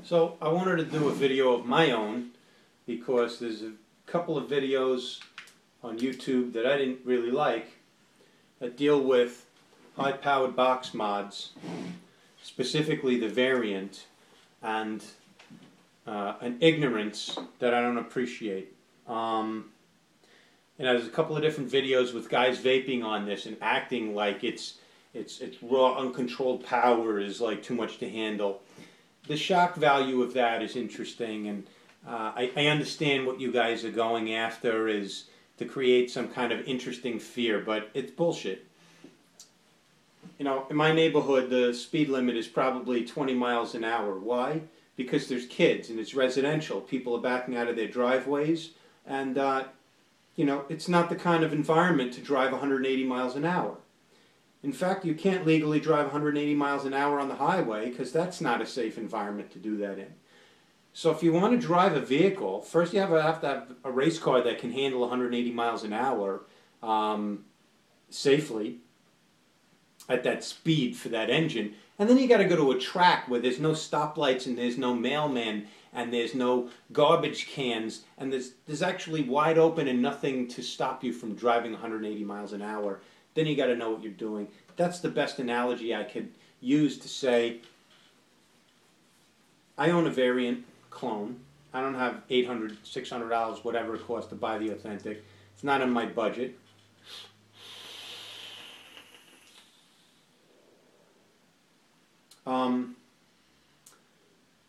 So I wanted to do a video of my own because there's a couple of videos on YouTube that I didn't really like that deal with high-powered box mods, specifically the variant, and an ignorance that I don't appreciate. There's a couple of different videos with guys vaping on this and acting like it's raw, uncontrolled power is like too much to handle. The shock value of that is interesting, and I understand what you guys are going after is to create some kind of interesting fear, but it's bullshit. You know, in my neighborhood, the speed limit is probably 20 miles an hour. Why? Because there's kids and it's residential. People are backing out of their driveways, and you know, it's not the kind of environment to drive 180 miles an hour. In fact, you can't legally drive 180 miles an hour on the highway because that's not a safe environment to do that in. So if you want to drive a vehicle, first you have to have a race car that can handle 180 miles an hour safely at that speed for that engine. And then you got to go to a track where there's no stoplights and there's no mailman and there's no garbage cans and there's actually wide open and nothing to stop you from driving 180 miles an hour. Then you got to know what you're doing. That's the best analogy I could use to say, I own a variant clone. I don't have $800, $600, whatever it costs to buy the authentic. It's not in my budget.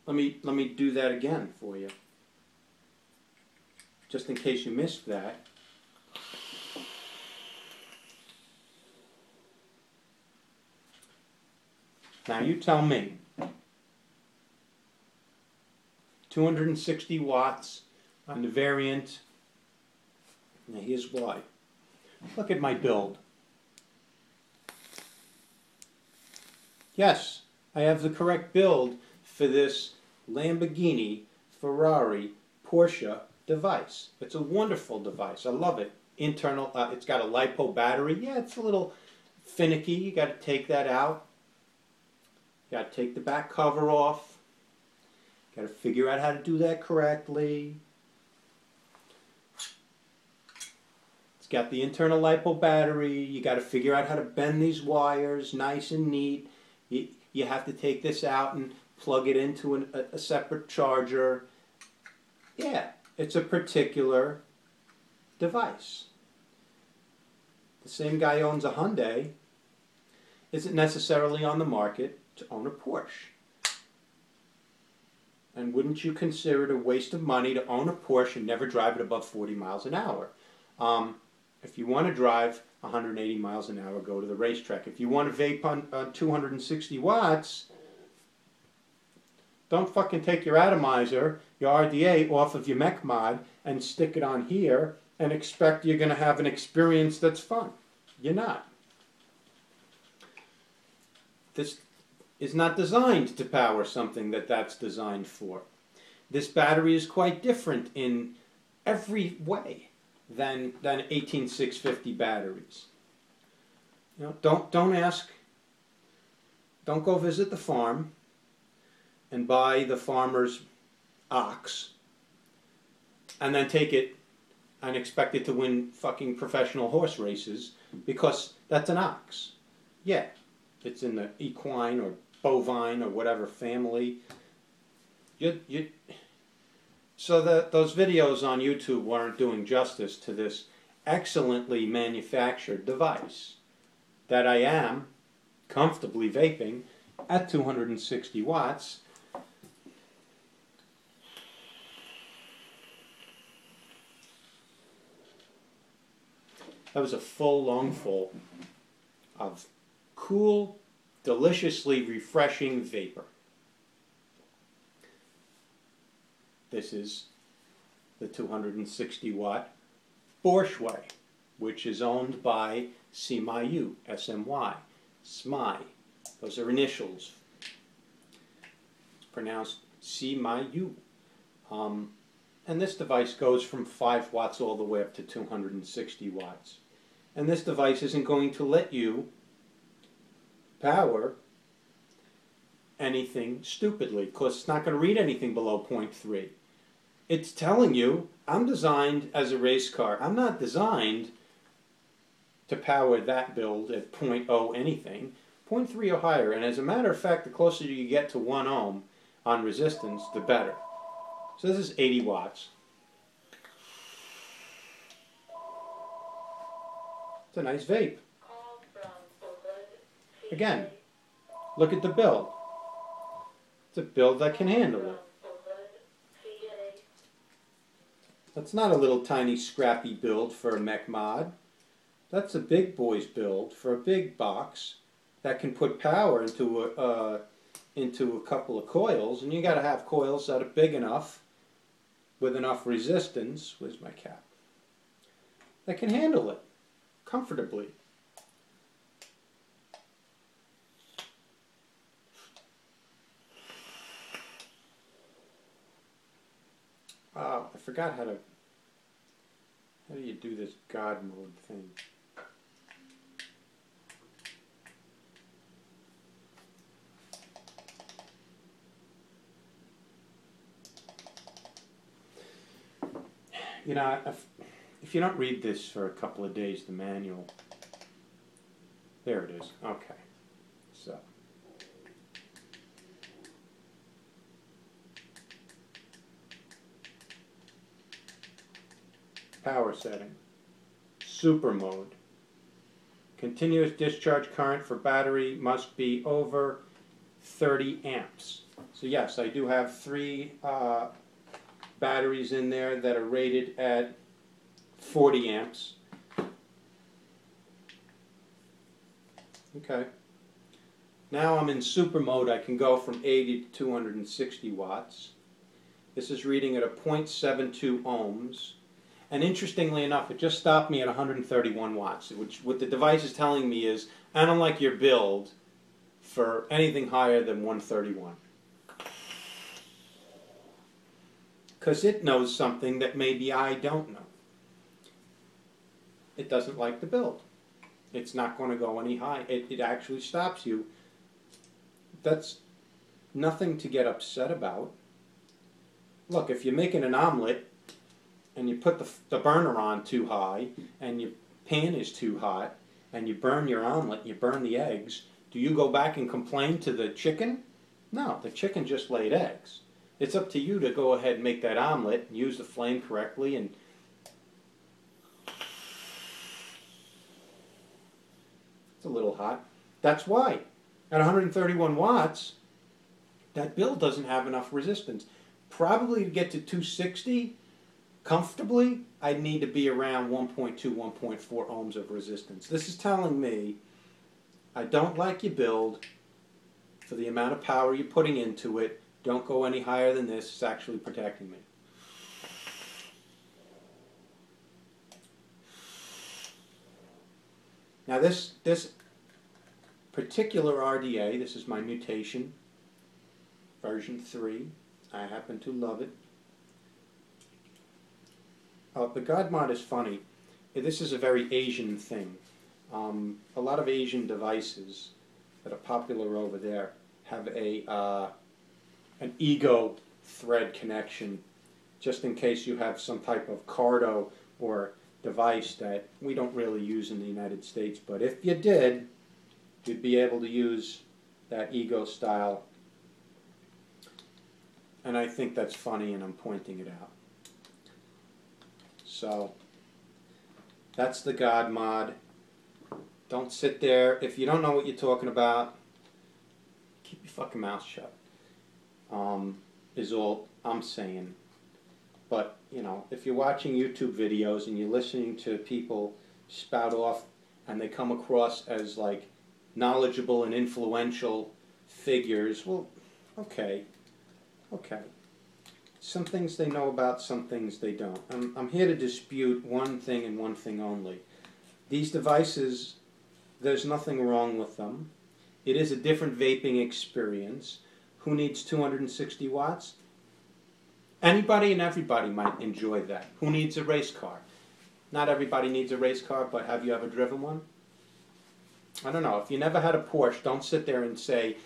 Let me do that again for you, just in case you missed that. Now you tell me, 260 watts on the variant. Now here's why. Look at my build. Yes, I have the correct build for this Lamborghini, Ferrari, Porsche device. It's a wonderful device. I love it. Internal, it's got a LiPo battery. Yeah, it's a little finicky. You got to take that out. You got to take the back cover off. Got to figure out how to do that correctly. It's got the internal LiPo battery. You got to figure out how to bend these wires nice and neat. You have to take this out and plug it into a separate charger. Yeah, it's a particular device. The same guy owns a Hyundai isn't necessarily on the market to own a Porsche. And wouldn't you consider it a waste of money to own a Porsche and never drive it above 40 miles an hour? If you want to drive 180 miles an hour, go to the racetrack. If you want to vape on 260 watts, don't fucking take your atomizer, your RDA, off of your mech mod and stick it on here and expect you're going to have an experience that's fun. You're not. This is not designed to power something that's designed for. This battery is quite different in every way than 18650 batteries. You know, don't ask, don't go visit the farm and buy the farmer's ox and then take it and expect it to win fucking professional horse races because that's an ox. Yeah, it's in the equine or bovine or whatever family. So those videos on YouTube weren't doing justice to this excellently manufactured device that I am comfortably vaping at 260 watts. That was a full lungful of cool, deliciously refreshing vapor. This is the 260 watt Borsche, which is owned by SMY, SMY, SMY. Those are initials. It's pronounced SMY. And this device goes from 5 watts all the way up to 260 watts. And this device isn't going to let you power anything stupidly, because it's not going to read anything below 0.3. It's telling you, I'm designed as a race car. I'm not designed to power that build at 0.0 anything, 0.3 or higher. And as a matter of fact, the closer you get to 1 ohm on resistance, the better. So this is 80 watts. It's a nice vape. Again, look at the build. It's a build that can handle it. That's not a little tiny scrappy build for a mech mod. That's a big boy's build for a big box that can put power into a couple of coils, and you got to have coils that are big enough with enough resistance. Where's my cap? That can handle it comfortably. Oh, I forgot how do you do this God mode thing? You know, if you don't read this for a couple of days, the manual, there it is. Okay, so. Power setting, super mode. Continuous discharge current for battery must be over 30 amps. So yes, I do have 3 batteries in there that are rated at 40 amps. Okay. Now I'm in super mode. I can go from 80 to 260 watts. This is reading at a 0.72 ohms. And interestingly enough, it just stopped me at 131 watts, which what the device is telling me is, I don't like your build for anything higher than 131. Because it knows something that maybe I don't know. It doesn't like the build. It's not going to go any high. It actually stops you. That's nothing to get upset about. Look, if you're making an omelet, and you put the burner on too high, and your pan is too hot, and you burn your omelet, and you burn the eggs, do you go back and complain to the chicken? No, the chicken just laid eggs. It's up to you to go ahead and make that omelet, and use the flame correctly, and it's a little hot. That's why. At 131 watts, that build doesn't have enough resistance. Probably to get to 260, comfortably, I'd need to be around 1.2, 1.4 ohms of resistance. This is telling me I don't like your build for the amount of power you're putting into it. Don't go any higher than this. It's actually protecting me. Now this particular RDA, this is my mutation, version 3. I happen to love it. The God mod is funny. This is a very Asian thing. A lot of Asian devices that are popular over there have an ego thread connection, just in case you have some type of cardo or device that we don't really use in the United States. But if you did, you'd be able to use that ego style. And I think that's funny, and I'm pointing it out. So, that's the God mod. Don't sit there. If you don't know what you're talking about, keep your fucking mouth shut. Is all I'm saying. But, you know, if you're watching YouTube videos and you're listening to people spout off and they come across as, like, knowledgeable and influential figures, well, okay. Okay. Some things they know about, some things they don't. I'm here to dispute one thing and one thing only. These devices, there's nothing wrong with them. It is a different vaping experience. Who needs 260 watts? Anybody and everybody might enjoy that. Who needs a race car? Not everybody needs a race car, but have you ever driven one? I don't know. If you never had a Porsche, don't sit there and say,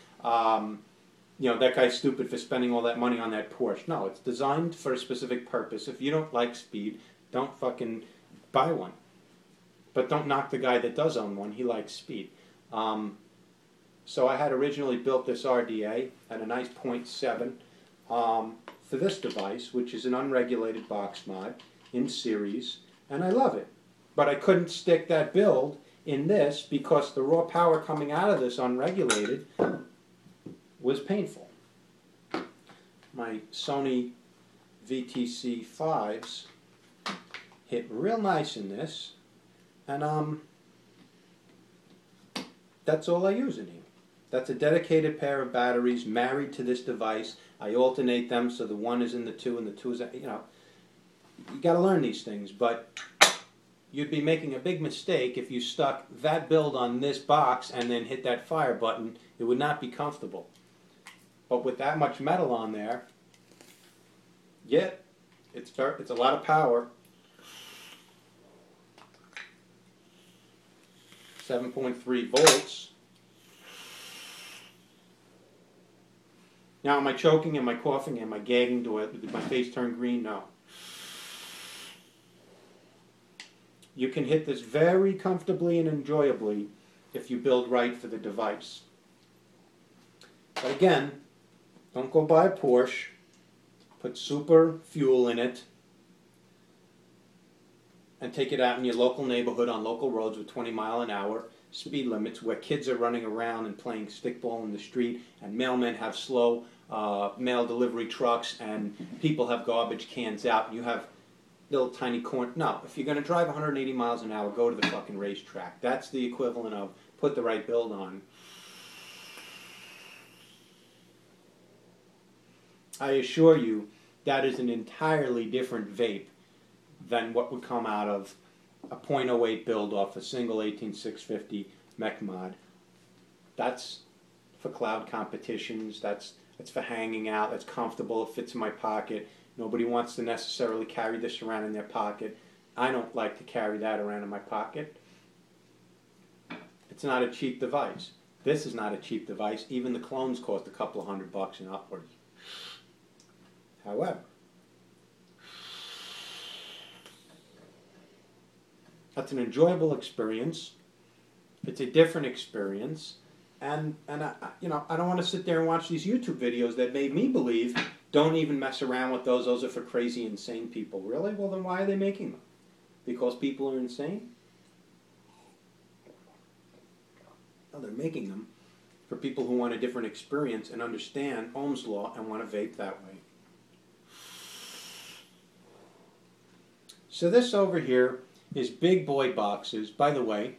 you know, that guy's stupid for spending all that money on that Porsche. No, it's designed for a specific purpose. If you don't like speed, don't fucking buy one. But don't knock the guy that does own one. He likes speed. So I had originally built this RDA at a nice 0.7 for this device, which is an unregulated box mod in series, and I love it. But I couldn't stick that build in this because the raw power coming out of this unregulated was painful. My Sony VTC 5s hit real nice in this, and that's all I use in here. That's a dedicated pair of batteries married to this device. I alternate them so the one is in the two and the two is, you know, you got to learn these things, but you'd be making a big mistake if you stuck that build on this box and then hit that fire button. It would not be comfortable. But with that much metal on there, yeah, it's a lot of power. 7.3 volts. Now, am I choking? Am I coughing? Am I gagging? Did my face turn green? No. You can hit this very comfortably and enjoyably if you build right for the device. But again, don't go buy a Porsche. Put super fuel in it and take it out in your local neighborhood on local roads with 20-mile-an-hour speed limits where kids are running around and playing stickball in the street and mailmen have slow mail delivery trucks and people have garbage cans out and you have little tiny corn. No, if you're going to drive 180 miles an hour, go to the fucking racetrack. That's the equivalent of put the right build on. I assure you that is an entirely different vape than what would come out of a .08 build off a single 18650 mech mod. That's for cloud competitions, that's for hanging out, that's comfortable, it fits in my pocket. Nobody wants to necessarily carry this around in their pocket. I don't like to carry that around in my pocket. It's not a cheap device. This is not a cheap device. Even the clones cost a couple of $100 and upwards. However, that's an enjoyable experience. It's a different experience, and you know, I don't want to sit there and watch these YouTube videos that made me believe don't even mess around with those. Those are for crazy, insane people. Really? Well, then why are they making them? Because people are insane? No, they're making them for people who want a different experience and understand Ohm's law and want to vape that way. So this over here is big boy boxes. By the way,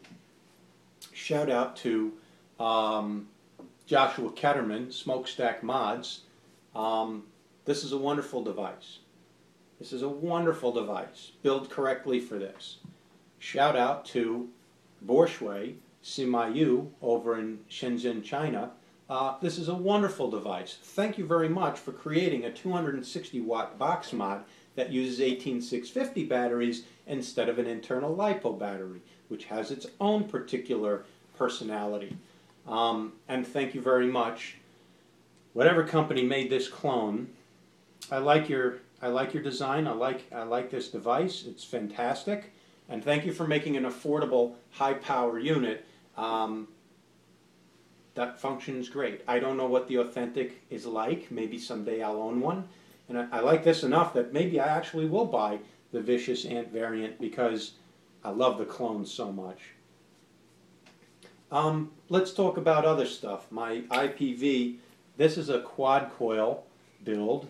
shout out to Joshua Ketterman, Smokestack Mods. This is a wonderful device. This is a wonderful device. Built correctly for this. Shout out to Borshui, SMY over in Shenzhen, China. This is a wonderful device. Thank you very much for creating a 260 watt box mod that uses 18650 batteries instead of an internal LiPo battery, which has its own particular personality. And thank you very much. Whatever company made this clone, I like your design. I like this device. It's fantastic. And thank you for making an affordable, high power unit that functions great. I don't know what the Authentic is like. Maybe someday I'll own one. And I like this enough that maybe I actually will buy the Vicious Ant variant because I love the clones so much. Let's talk about other stuff. My IPV, this is a quad coil build.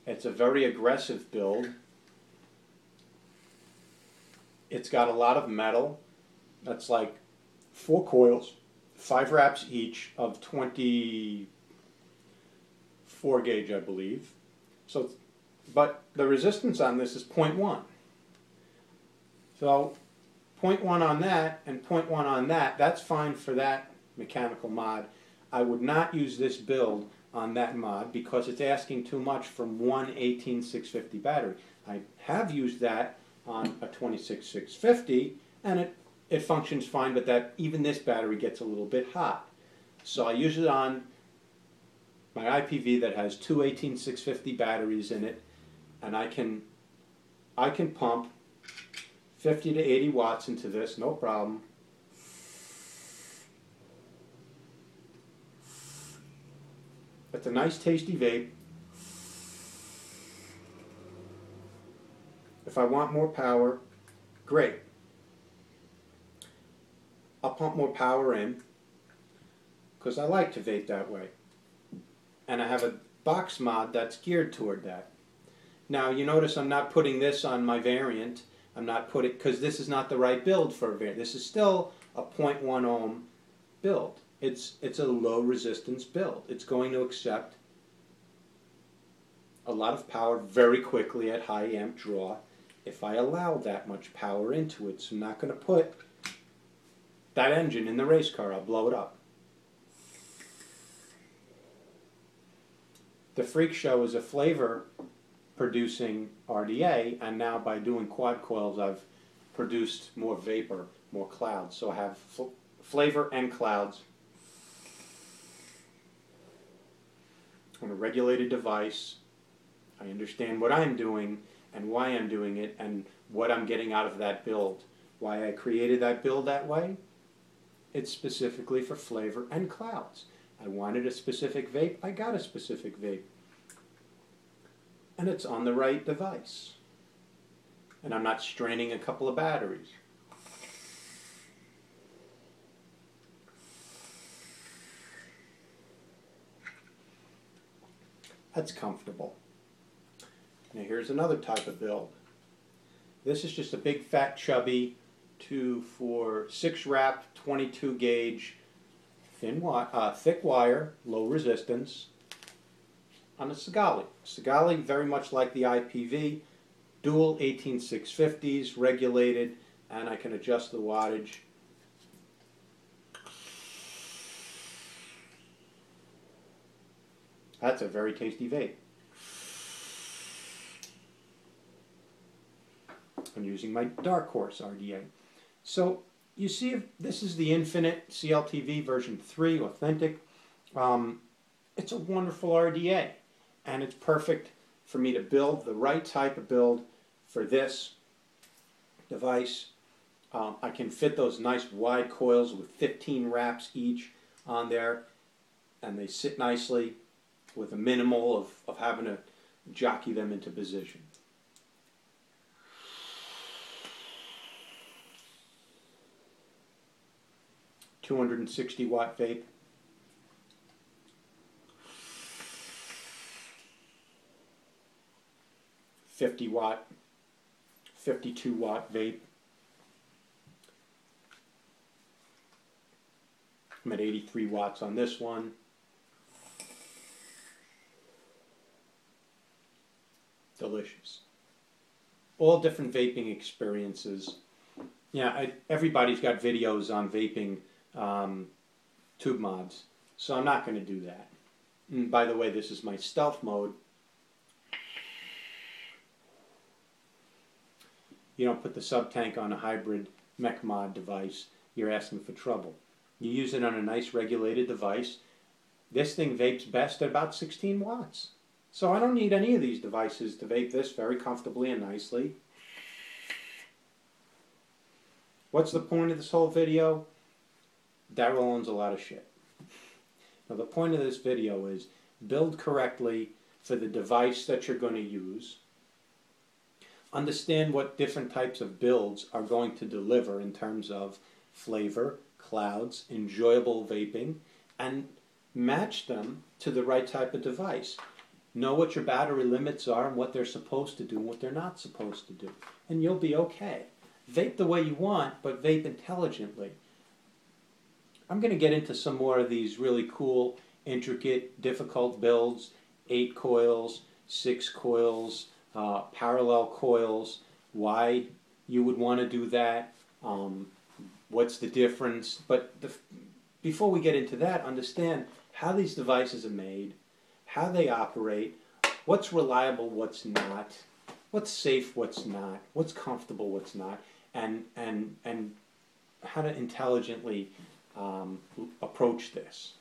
It's a very aggressive build. It's got a lot of metal. That's like 4 coils, 5 wraps each of 24 gauge, I believe. So, but the resistance on this is 0.1. So 0.1 on that and 0.1 on that, that's fine for that mechanical mod. I would not use this build on that mod because it's asking too much from one 18650 battery. I have used that on a 26650 and it functions fine, but that even this battery gets a little bit hot. So I use it on my IPV that has two 18650 batteries in it, and I can pump 50 to 80 watts into this, no problem. It's a nice tasty vape. If I want more power, great. I'll pump more power in because I like to vape that way. And I have a box mod that's geared toward that. Now you notice I'm not putting this on my variant. I'm not putting, because this is not the right build for a variant. This is still a 0.1 ohm build. It's a low resistance build. It's going to accept a lot of power very quickly at high amp draw if I allow that much power into it. So I'm not going to put that engine in the race car. I'll blow it up. The Freak Show is a flavor producing RDA, and now by doing quad coils I've produced more vapor, more clouds. So I have flavor and clouds on a regulated device. I understand what I'm doing and why I'm doing it and what I'm getting out of that build. Why I created that build that way? It's specifically for flavor and clouds. I wanted a specific vape, I got a specific vape. And it's on the right device. And I'm not straining a couple of batteries. That's comfortable. Now here's another type of build. This is just a big fat chubby 6 wrap 22 gauge thick wire, low resistance on a Sigali. Sigali very much like the IPV, dual 18650s, regulated, and I can adjust the wattage. That's a very tasty vape. I'm using my Dark Horse RDA. So you see, if this is the Infinite CLTV version 3 Authentic. It's a wonderful RDA, and it's perfect for me to build the right type of build for this device. I can fit those nice wide coils with 15 wraps each on there, and they sit nicely with a minimal of having to jockey them into position. $260 watt vape. $50 watt, 52 watt vape. I'm at 83 watts on this one. Delicious. All different vaping experiences. Yeah, everybody's got videos on vaping tube mods, so I'm not going to do that. And by the way, this is my stealth mode. You don't put the sub-tank on a hybrid mech mod device, you're asking for trouble. You use it on a nice regulated device. This thing vapes best at about 16 watts. So I don't need any of these devices to vape this very comfortably and nicely. What's the point of this whole video? Daryl owns a lot of shit. Now the point of this video is build correctly for the device that you're going to use. Understand what different types of builds are going to deliver in terms of flavor, clouds, enjoyable vaping, and match them to the right type of device. Know what your battery limits are and what they're supposed to do and what they're not supposed to do. And you'll be okay. Vape the way you want, but vape intelligently. I'm going to get into some more of these really cool, intricate, difficult builds. 8 coils, 6 coils, parallel coils, why you would want to do that, what's the difference. But before we get into that, understand how these devices are made, how they operate, what's reliable, what's not, what's safe, what's not, what's comfortable, what's not, and how to intelligently approach this.